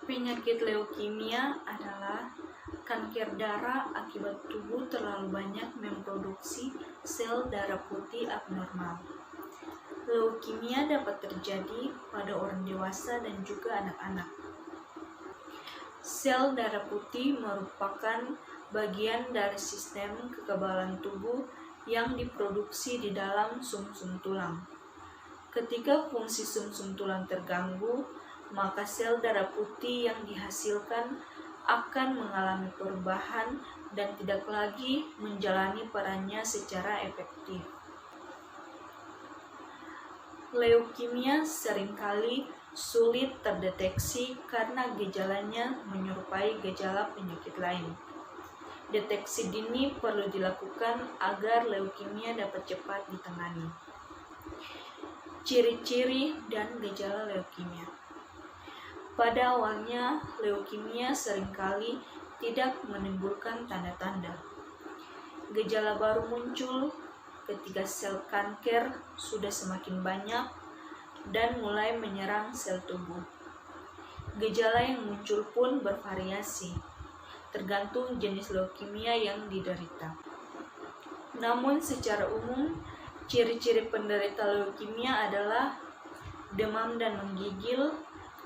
Penyakit leukemia adalah kanker darah akibat tubuh terlalu banyak memproduksi sel darah putih abnormal. Leukemia dapat terjadi pada orang dewasa dan juga anak-anak. Sel darah putih merupakan bagian dari sistem kekebalan tubuh yang diproduksi di dalam sumsum tulang. Ketika fungsi sumsum tulang terganggu, maka sel darah putih yang dihasilkan akan mengalami perubahan dan tidak lagi menjalani perannya secara efektif. Leukemia seringkali sulit terdeteksi karena gejalanya menyerupai gejala penyakit lain. Deteksi dini perlu dilakukan agar leukemia dapat cepat ditangani. Ciri-ciri dan gejala leukemia. Pada awalnya, leukemia seringkali tidak menimbulkan tanda-tanda. Gejala baru muncul ketika sel kanker sudah semakin banyak dan mulai menyerang sel tubuh. Gejala yang muncul pun bervariasi, tergantung jenis leukemia yang diderita. Namun secara umum, ciri-ciri penderita leukemia adalah demam dan menggigil,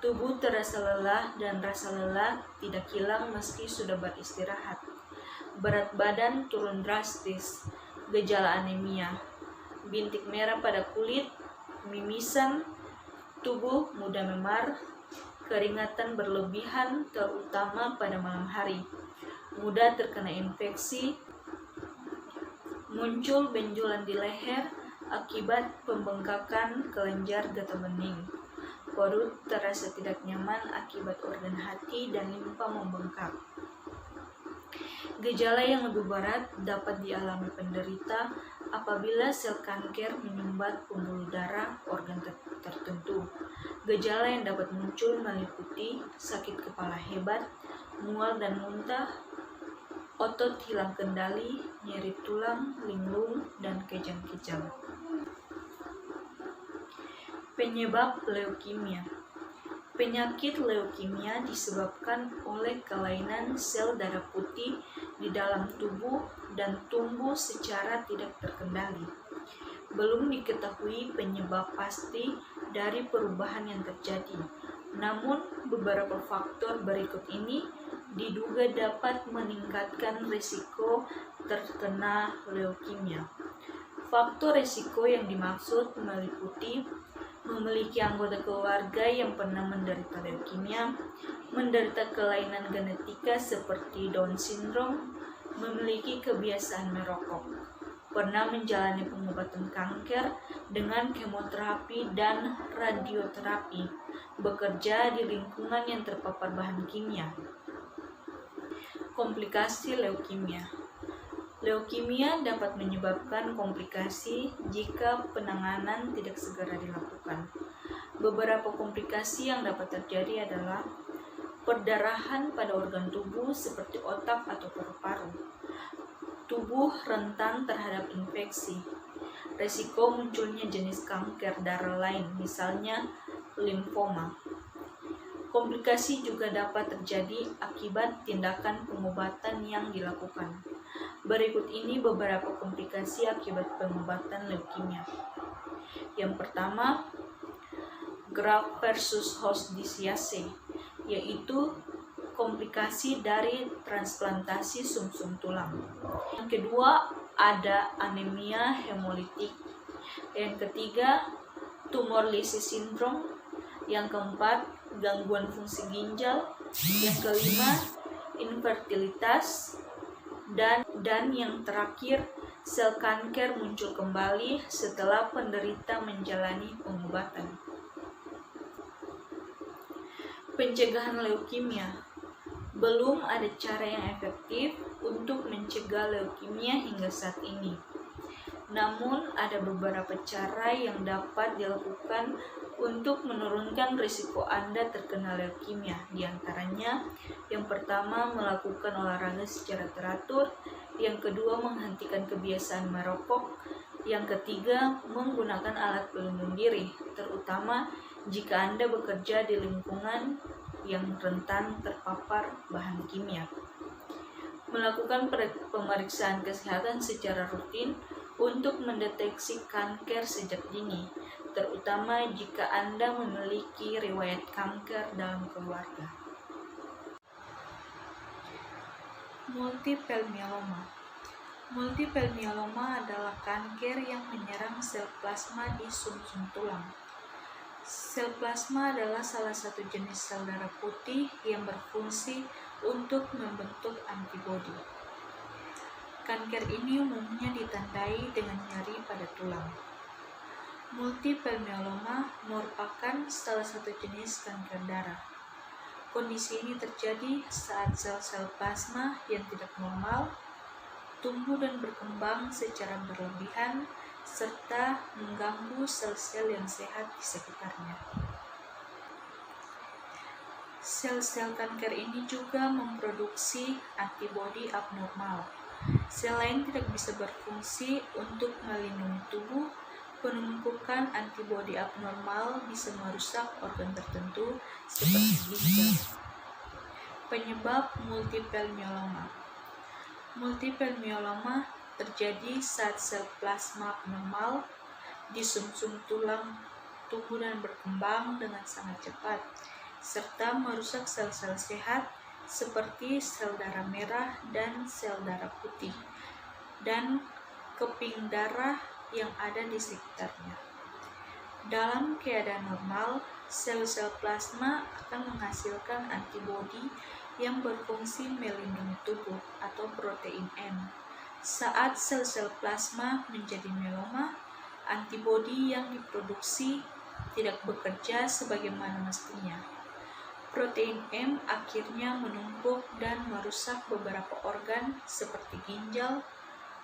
tubuh terasa lelah dan rasa lelah tidak hilang meski sudah beristirahat. Berat badan turun drastis, gejala anemia, bintik merah pada kulit, mimisan, tubuh mudah memar, keringatan berlebihan terutama pada malam hari, mudah terkena infeksi, muncul benjolan di leher akibat pembengkakan kelenjar getah bening. Perut terasa tidak nyaman akibat organ hati dan limpa membengkak. Gejala yang lebih berat dapat dialami penderita apabila sel kanker menyumbat pembuluh darah organ tertentu. Gejala yang dapat muncul meliputi sakit kepala hebat, mual dan muntah, otot hilang kendali, nyeri tulang, linglung, dan kejang-kejang. Penyebab leukemia. Penyakit leukemia disebabkan oleh kelainan sel darah putih di dalam tubuh dan tumbuh secara tidak terkendali. Belum diketahui penyebab pasti dari perubahan yang terjadi, namun beberapa faktor berikut ini diduga dapat meningkatkan risiko terkena leukemia. Faktor risiko yang dimaksud meliputi memiliki anggota keluarga yang pernah menderita leukemia, menderita kelainan genetika seperti Down syndrome, memiliki kebiasaan merokok, pernah menjalani pengobatan kanker dengan kemoterapi dan radioterapi, bekerja di lingkungan yang terpapar bahan kimia. Komplikasi leukemia. Leukemia dapat menyebabkan komplikasi jika penanganan tidak segera dilakukan. Beberapa komplikasi yang dapat terjadi adalah perdarahan pada organ tubuh seperti otak atau paru-paru, tubuh rentan terhadap infeksi, risiko munculnya jenis kanker darah lain, misalnya limfoma. Komplikasi juga dapat terjadi akibat tindakan pengobatan yang dilakukan. Berikut ini beberapa komplikasi akibat pengobatan leukemia. Yang pertama, graft versus host disease, yaitu komplikasi dari transplantasi sumsum tulang. Yang kedua, ada anemia hemolitik. Yang ketiga, tumor lysis syndrome. Yang keempat, gangguan fungsi ginjal. Yang kelima, infertilitas. Dan yang terakhir, sel kanker muncul kembali setelah penderita menjalani pengobatan. Pencegahan leukemia. Belum ada cara yang efektif untuk mencegah leukemia hingga saat ini. Namun, ada beberapa cara yang dapat dilakukan untuk menurunkan risiko Anda terkena leukemia. Di antaranya, yang pertama, melakukan olahraga secara teratur. Yang kedua, menghentikan kebiasaan merokok. Yang ketiga, menggunakan alat pelindung diri, terutama jika Anda bekerja di lingkungan yang rentan terpapar bahan kimia. Melakukan pemeriksaan kesehatan secara rutin untuk mendeteksi kanker sejak dini, terutama jika Anda memiliki riwayat kanker dalam keluarga. Multiple myeloma. Multiple myeloma adalah kanker yang menyerang sel plasma di sumsum tulang. Sel plasma adalah salah satu jenis sel darah putih yang berfungsi untuk membentuk antibodi. Kanker ini umumnya ditandai dengan nyeri pada tulang. Multiple myeloma merupakan salah satu jenis kanker darah. Kondisi ini terjadi saat sel-sel plasma yang tidak normal tumbuh dan berkembang secara berlebihan serta mengganggu sel-sel yang sehat di sekitarnya. Sel-sel kanker ini juga memproduksi antibodi abnormal. Sel lain tidak bisa berfungsi untuk melindungi tubuh. Penumpukan antibodi abnormal bisa merusak organ tertentu seperti ginjal. Penyebab multiple myeloma. Multiple myeloma terjadi saat sel plasma abnormal di sumsum tulang tumbuh dan berkembang dengan sangat cepat, serta merusak sel-sel sehat seperti sel darah merah dan sel darah putih, dan keping darah yang ada di sekitarnya. Dalam keadaan normal, sel-sel plasma akan menghasilkan antibodi yang berfungsi melindungi tubuh atau protein M. Saat sel-sel plasma menjadi myeloma, antibodi yang diproduksi tidak bekerja sebagaimana mestinya. Protein M akhirnya menumpuk dan merusak beberapa organ seperti ginjal,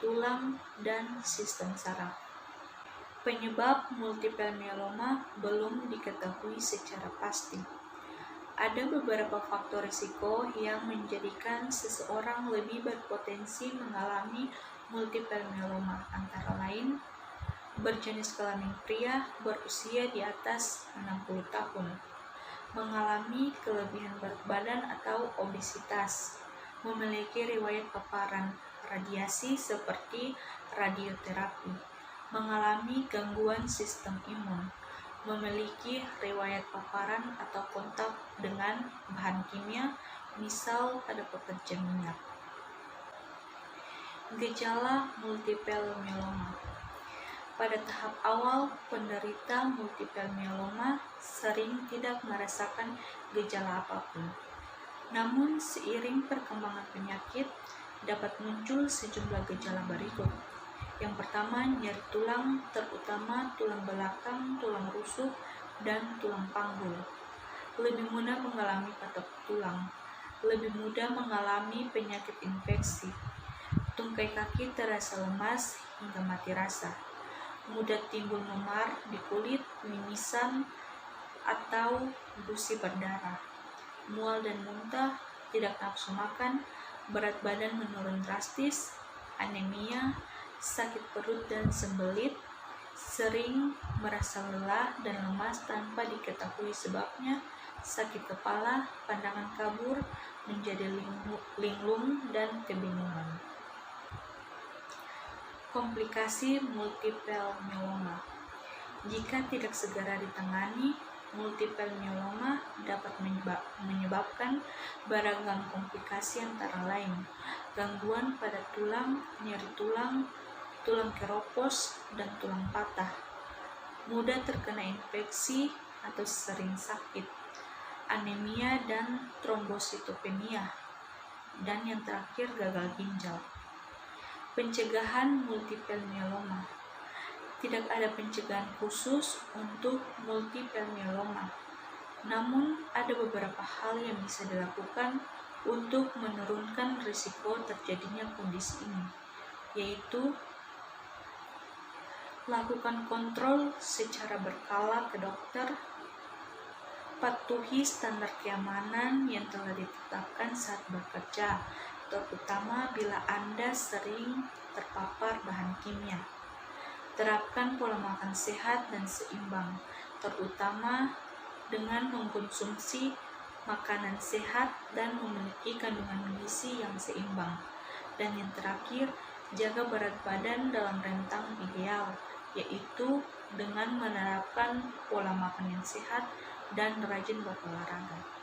tulang, dan sistem saraf. Penyebab multiple myeloma belum diketahui secara pasti. Ada beberapa faktor risiko yang menjadikan seseorang lebih berpotensi mengalami multiple myeloma, antara lain berjenis kelamin pria berusia di atas 60 tahun, mengalami kelebihan berat badan atau obesitas, memiliki riwayat paparan radiasi seperti radioterapi, mengalami gangguan sistem imun, memiliki riwayat paparan atau kontak dengan bahan kimia, misal pada pekerja minyak. Gejala multiple myeloma. Pada tahap awal, penderita multiple myeloma sering tidak merasakan gejala apapun. Namun, seiring perkembangan penyakit, dapat muncul sejumlah gejala berikut. Yang pertama, nyeri tulang, terutama tulang belakang, tulang rusuk, dan tulang panggul. Lebih mudah mengalami patah tulang. Lebih mudah mengalami penyakit infeksi. Tungkai kaki terasa lemas hingga mati rasa. Mudah timbul memar di kulit, mimisan, atau gusi berdarah. Mual dan muntah, tidak nafsu makan, berat badan menurun drastis, anemia, sakit perut dan sembelit, sering merasa lelah dan lemas tanpa diketahui sebabnya, sakit kepala, pandangan kabur, menjadi linglung dan kebingungan. Komplikasi multiple myeloma. Jika tidak segera ditangani, multiple myeloma dapat menyebabkan beragam komplikasi antara lain gangguan pada tulang, nyeri tulang, tulang keropos, dan tulang patah, mudah terkena infeksi atau sering sakit, anemia dan trombositopenia, dan yang terakhir gagal ginjal. Pencegahan multiple myeloma. Tidak ada pencegahan khusus untuk multiple myeloma. Namun, ada beberapa hal yang bisa dilakukan untuk menurunkan risiko terjadinya kondisi ini, yaitu lakukan kontrol secara berkala ke dokter, patuhi standar keamanan yang telah ditetapkan saat bekerja, terutama bila Anda sering terpapar bahan kimia. Terapkan pola makan sehat dan seimbang, terutama dengan mengkonsumsi makanan sehat, dan memiliki kandungan gizi yang seimbang. Dan yang terakhir, jaga berat badan dalam rentang ideal, yaitu dengan menerapkan pola makan yang sehat dan rajin berolahraga.